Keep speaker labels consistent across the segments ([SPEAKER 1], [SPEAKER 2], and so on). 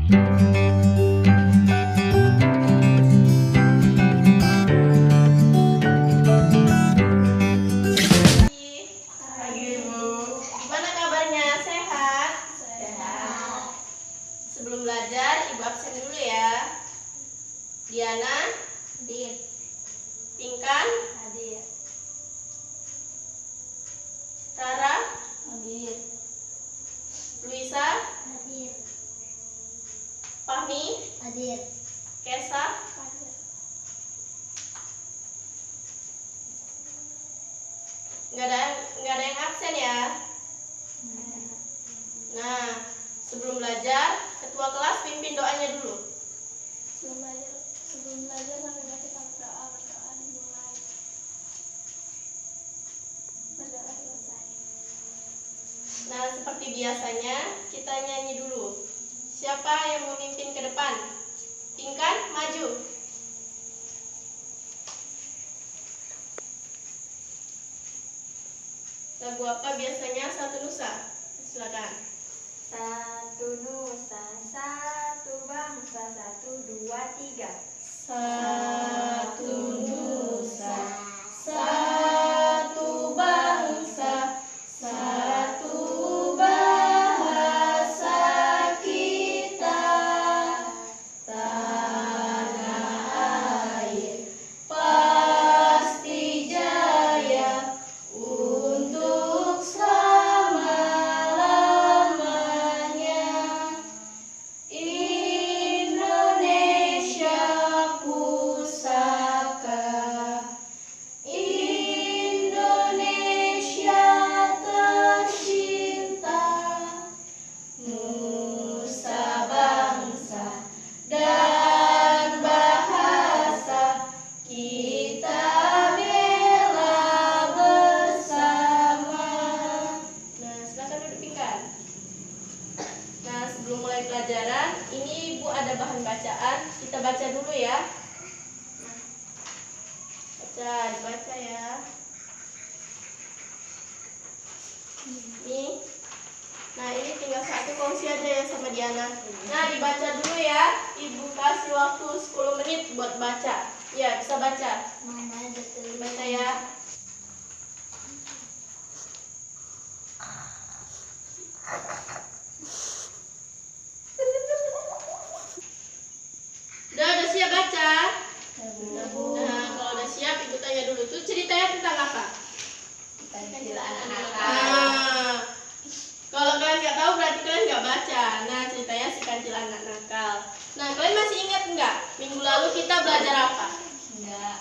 [SPEAKER 1] Sebelum belajar, Ibu absen dulu ya. Diana,
[SPEAKER 2] Hadir.
[SPEAKER 1] Pinkan,
[SPEAKER 2] Hadir.
[SPEAKER 1] Tara,
[SPEAKER 2] Hadir.
[SPEAKER 1] Luisa,
[SPEAKER 2] Hadir.
[SPEAKER 1] Fahmi,
[SPEAKER 2] Hadir.
[SPEAKER 1] Kesa,
[SPEAKER 2] Hadir.
[SPEAKER 1] nggak ada yang absen ya. Nah, sebelum belajar, ketua kelas pimpin doanya dulu.
[SPEAKER 2] Sebelum belajar sampai baca berdoa dimulai. Berdoa selesai.
[SPEAKER 1] Nah, seperti biasanya kita nyanyi dulu. Siapa yang memimpin ke depan? Pinkan, maju. Lagu apa biasanya Satu Nusa? Silakan.
[SPEAKER 2] Satu nusa, satu bangsa, 1, 2, 3.
[SPEAKER 1] Satu nusa, satu bangsa, satu bahasa kita. Tanah air pasti jaya untuk selama-lamanya. Indonesia pusaka, Indonesia tercinta, nusa bangsa dan bahasa kita bela bersama. Nah, silakan duduk Pinkan. Nah, sebelum mulai pelajaran, ini Ibu ada bahan bacaan. Kita baca dulu ya. Dibaca ya. Nih. Nah, ini tinggal satu kongsi aja ya sama Diana. Nah, dibaca dulu ya. Ibu kasih waktu 10 menit buat baca. Ya, bisa baca.
[SPEAKER 2] Mana ada tulisan?
[SPEAKER 1] Baca ya. Udah siap baca? Nah, kalau udah siap, Ibu tanya dulu. Itu ceritanya tentang apa?
[SPEAKER 2] Kecil anak-anak.
[SPEAKER 1] Nah, kalau kalian nggak tahu berarti kalian nggak baca. Nah, ceritanya si kancil anak nakal. Nah, kalian masih ingat nggak? Minggu lalu kita belajar apa?
[SPEAKER 2] Enggak.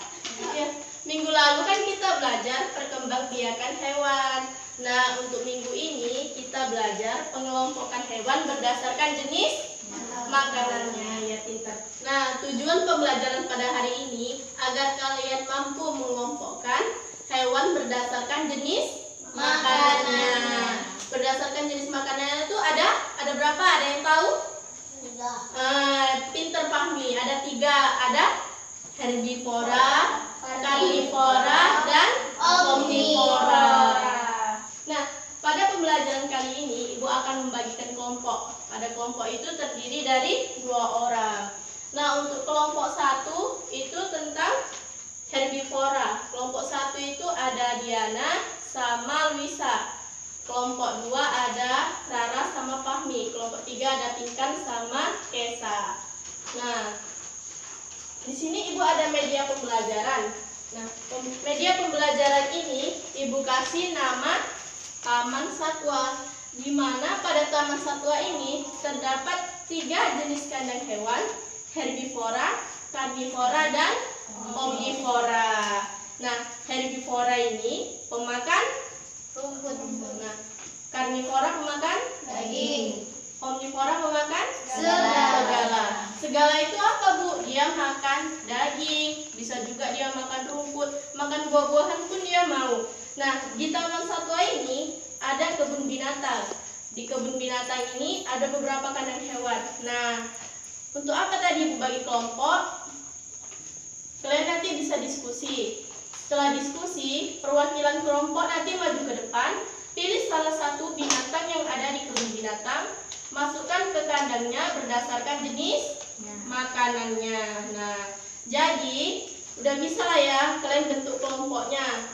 [SPEAKER 1] Ya, minggu lalu kan kita belajar perkembangbiakan hewan. Nah, untuk minggu ini kita belajar pengelompokan hewan berdasarkan jenis makanannya. Ya, pintar. Nah, tujuan pembelajaran pada hari ini agar kalian mampu mengelompokkan hewan berdasarkan jenis makanannya. Berdasarkan jenis makanannya itu ada berapa? Ada yang tahu?
[SPEAKER 2] Enggak.
[SPEAKER 1] Pinter Fahmi. Ada 3. Ada herbivora, karnivora, dan omnivora. Nah, pada pembelajaran kali ini Ibu akan membagikan kelompok. Pada kelompok itu terdiri dari 2 orang. Nah, untuk kelompok 1 itu tentang herbivora. Kelompok 1 itu ada Diana sama Luisa. Kelompok 2 ada Rara sama Fahmi. Kelompok 3 ada Pinkan sama Kesa. Nah, di sini Ibu ada media pembelajaran. Nah, media pembelajaran ini Ibu kasih nama Taman Satwa, di mana pada Taman Satwa ini terdapat 3 jenis kandang hewan, herbivora, karnivora, dan omnivora. Nah, herbivora ini pemakan
[SPEAKER 2] Rumput.
[SPEAKER 1] Nah, karnivora pemakan
[SPEAKER 2] Daging.
[SPEAKER 1] omnivora pemakan
[SPEAKER 2] Segala.
[SPEAKER 1] Segala itu apa, Bu? Dia makan daging, bisa juga dia makan rumput, makan buah-buahan pun dia mau. Nah, di Taman Satwa ini ada kebun binatang. Di kebun binatang ini ada beberapa kandang hewan. Nah, untuk apa tadi Ibu bagi kelompok? Kalian nanti bisa diskusi. Setelah diskusi, perwakilan kelompok nanti maju ke depan, pilih salah satu binatang yang ada di kebun binatang, masukkan ke kandangnya berdasarkan jenis makanannya. Nah, jadi udah bisa lah ya kalian bentuk kelompoknya.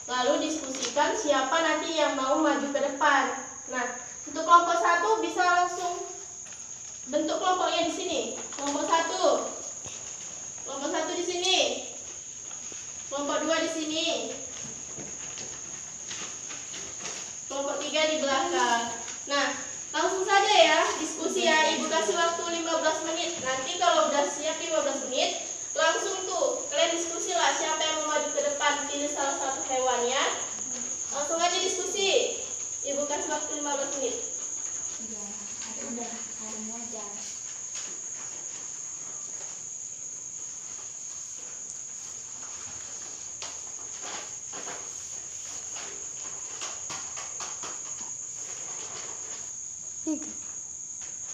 [SPEAKER 1] Lalu diskusikan siapa nanti yang mau maju ke depan. Nah, untuk kelompok 1 bisa langsung bentuk kelompoknya di sini. Kelompok 1. Kelompok 1 di sini. Kelompok 2 di sini. Kelompok 3 di belakang. Nah, langsung saja ya diskusi ya. Ibu kasih waktu 15 menit. Nanti kalau udah siap 15 menit, langsung tuh kalian diskusi lah siapa yang mau maju ke depan, pilih salah satu hewannya. Langsung aja diskusi. Ibu kasih waktu 15 menit.
[SPEAKER 2] Ya, udah hari aja.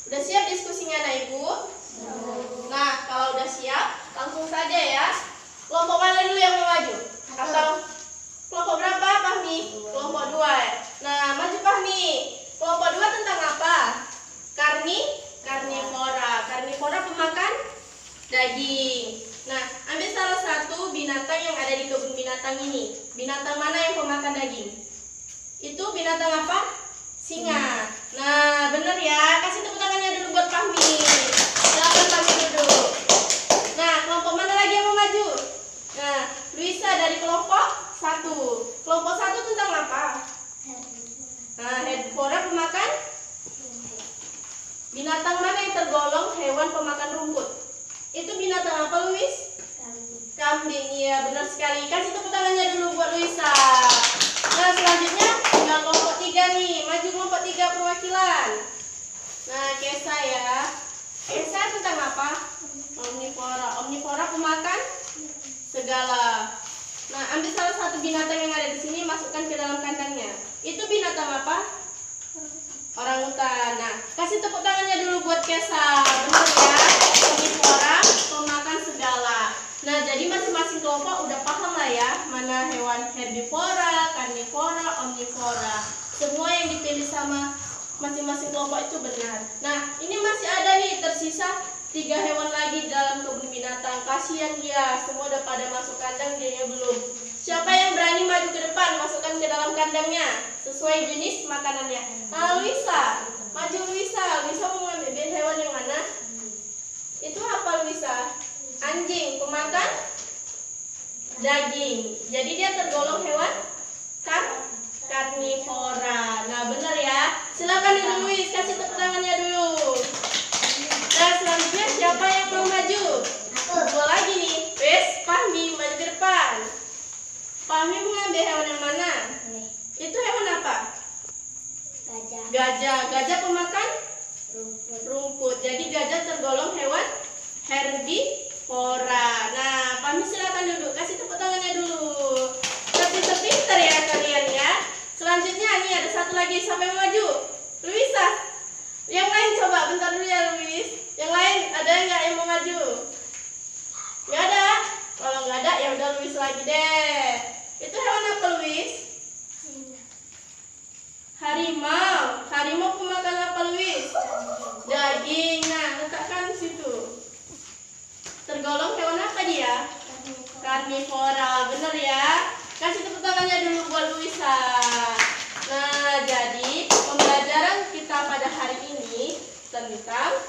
[SPEAKER 1] Udah siap diskusinya nah Ibu? Nah, kalau udah siap, langsung saja ya. Kelompok mana dulu yang mau maju? Atau kelompok berapa, Fahmi? Kelompok 2 ya? Nah, maju Fahmi. Kelompok 2 tentang apa? Karnivora. Karnivora pemakan daging. Nah, ambil salah satu binatang yang ada di kebun binatang ini. Binatang mana yang pemakan daging? Itu binatang apa? Singa. Nah, bener ya. Kasih tepuk tangannya dulu buat Fahmi. Silakan Fahmi duduk. Nah, kelompok mana lagi yang mau maju? Nah, Luisa dari kelompok 1. Kelompok 1 tentang apa? Nah, herbivora pemakan binatang mana yang tergolong hewan pemakan rumput? Itu binatang apa, Luis? Kambing. Iya, benar sekali. Kasih tepuk tangannya dulu buat Luisa. Nah, selanjutnya tinggal kelompok 3 nih. Maju kelompok 3 perwakilan. Nah, Kesa ya. Kesa tentang apa? Omnivora. Omnivora pemakan segala. Nah, ambil salah satu binatang yang ada di sini, masukkan ke dalam kandangnya. Itu binatang apa? Orangutan. Nah, kasih tepuk tangannya dulu buat Kesa. Benar ya? Omnivora pemakan segala. Nah, jadi masing-masing kelompok udah paham lah ya, mana hewan herbivora, karnivora, omnivora. Semua yang dipilih sama masing-masing kelompok itu benar. Nah, ini masih ada nih tersisa 3 hewan lagi dalam kebun binatang. Kasihan dia, semua udah pada masuk kandang, dianya belum. Siapa yang berani maju ke depan, masukkan ke dalam kandangnya sesuai jenis makanannya. Nah, Luisa, maju Luisa. Luisa mau mengambil hewan yang mana? Itu apa Luisa? Anjing, pemakan daging. Jadi dia tergolong hewan karnivora. Nah, benar ya. Silakan dulu Luis, kasih tepuk tangannya dulu. Nah, selanjutnya siapa yang mau maju? Dua lagi nih. Wes, Fahmi maju ke depan. Fahmi mengambil hewan yang mana? Itu hewan apa?
[SPEAKER 2] Gajah.
[SPEAKER 1] Gajah. Gajah pemakan rumput. Jadi gajah tergolong hewan herbivora. Nah, Fahmi silakan duduk. Kasih tepuk tangannya dulu. Pinter ya kalian ya. Selanjutnya nih ada satu lagi. Siapa yang mau maju? Luisa. Yang lain coba bentar dulu ya Luis. Yang lain ada nggak yang mau maju? Nggak ada. Kalau nggak ada ya udah Luis lagi deh. Itu hewan apa Luis? Harimau. Harimau pemakan apa Luis? Daging. Nah, letakkan di situ. Tergolong hewan apa dia? Karnivora. Bener ya. Kasih tepuk tangannya dulu buat Luisa. Nah, jadi pembelajaran kita pada hari ini tentang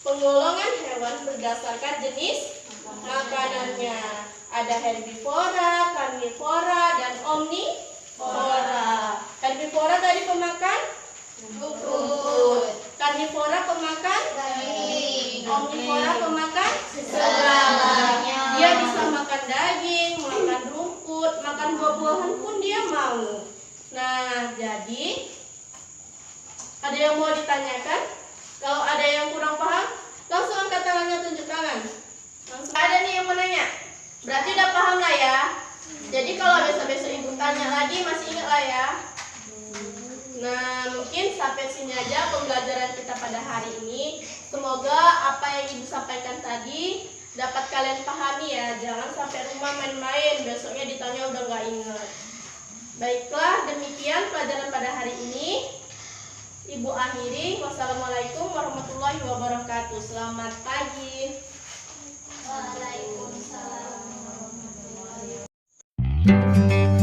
[SPEAKER 1] penggolongan hewan berdasarkan jenis makanannya. Ada herbivora, karnivora, dan omnivora. Herbivora tadi pemakan rumput. Karnivora pemakan daging. Omnivora pemakan segalanya. Dia bisa makan daging, makan rumput, makan buah-buahan pun dia mau. Nah, jadi ada yang mau ditanyakan? Kalau ada yang kurang paham, langsung angkat tangannya, tunjuk tangan. Langsung ada nih yang mau nanya. Berarti udah paham lah ya. Jadi kalau besok-besok ibu tanya lagi, masih ingat lah ya. Nah, mungkin sampai sini aja pembelajaran kita pada hari ini. Semoga apa yang ibu sampaikan tadi dapat kalian pahami ya. Jangan sampai rumah main-main, besoknya ditanya udah nggak ingat. Baiklah, demikian pelajaran pada hari ini. Ibu akhiri. Wassalamualaikum warahmatullahi wabarakatuh. Selamat pagi.
[SPEAKER 2] Waalaikumsalam warahmatullahi wabarakatuh.